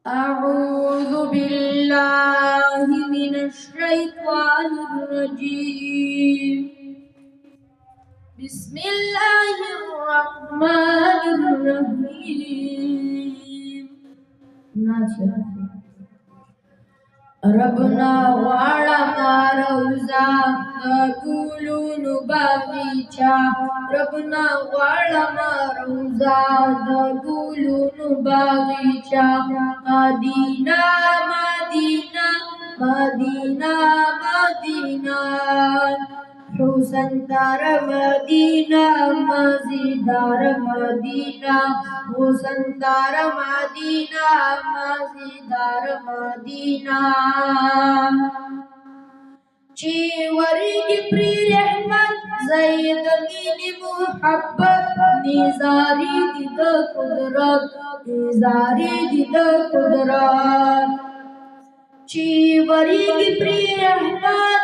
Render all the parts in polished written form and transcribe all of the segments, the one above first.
أعوذ بالله من الشيطان الرجيم. بسم الله الرحمن الرحيم. ربنا وعلى روزا دګلون باغچا ربنا وعلى روزا دګلون باغچا مدینہ مدینہ مدینہ مدینہ حسن دار مدینہ مزیدار مدینہ حسن دار مدینہ مزیدار مدینہ چی ورگی پری رحمت زید مین محبت نزاری دید قدرت نزاری دید قدرت چی ورگی پری رحمت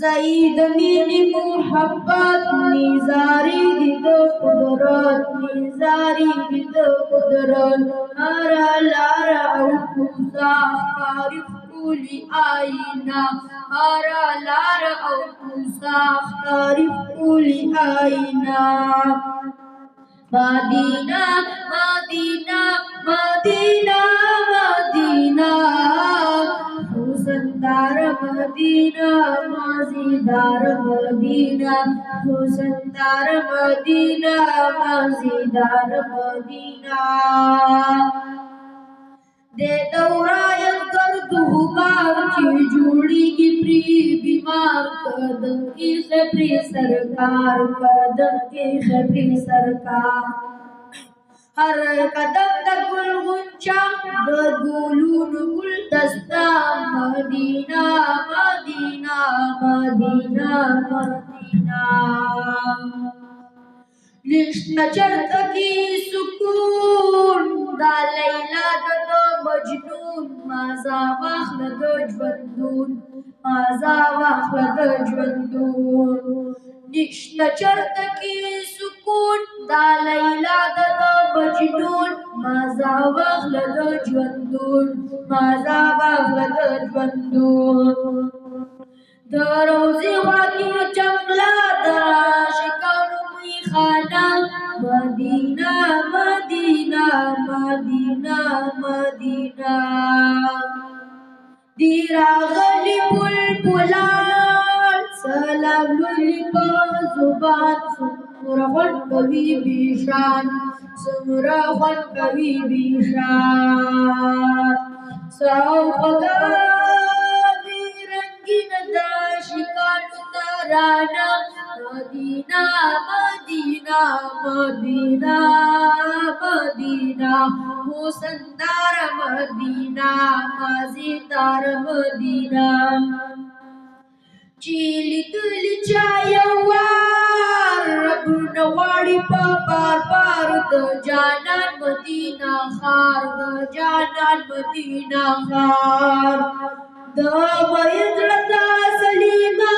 زید مین محبت نزاری دید قدرت نزاری دید قدرت هر لارا او کوزا خارف کولی آئینا هر لارا او کوزا خارف کولی آئینا مدینہ مدینہ مدینہ مدینہ حسندار مدینہ مزیدار مدینہ حسندار مدینہ مزیدار مدینہ دے دورایت گرد غبار چی جوڑی کی پری بیمار قدم کی خبری سرکار قدم کی خبری سرکار ہر قدم دا گل غنچا دا گلون گل دستا مدینہ مدینہ مدینہ مدینہ نشنا چرتا کی سکون دا لیلا دا مجنون مازا واخل دا جوندون مازا واخل دا جوندون نشنا چرتا کی سکون دا لیلا دا مجنون مازا واخل دا جوندون مازا واخل دا جوندون دا روزی واقعی جملا دا شکانو خانہ مدینہ مدینہ مدینہ مدینہ دیرا غلی پل پلان سلام للی پا زبان سمرا خون کبھی بیشان سمرا خون کبھی بیشان ساو خدا رنگین دا شکان تارانا مدینہ مدینہ مدینہ مدینہ حسندار مدینہ مزیدار مدینہ چیلی دلی چایوار رب نواڑی پا بار بار دا جانان مدینہ خار دا جانان مدینہ خار دا مید ردا سلیمہ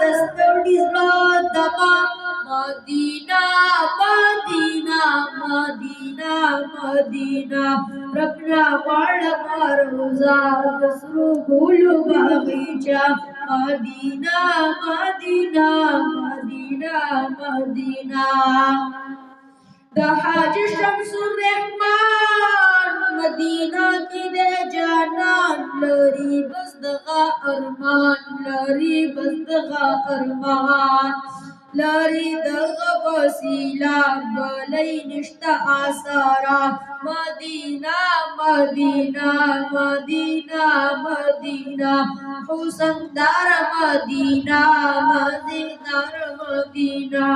دستوڑی زلادما مدینہ مدینہ مدینہ مدینہ ربنا وعلم روزا دسرو گولو باغیچا مدینہ مدینہ مدینہ مدینہ دا حاج شمس الرحمن مدینہ کی دے جانان لری بس دغا ارمان لری بس دغا ارمان لری دغا وسیلہ بلی نشتا آثارا مدینہ مدینہ مدینہ مدینہ حسندار مدینہ مزیدار مدینہ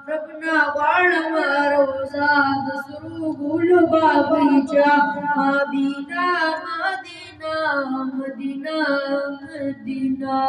ربنا وعلم روزا دسرو گل باغیچا مدینہ مدینہ مدینہ مدینہ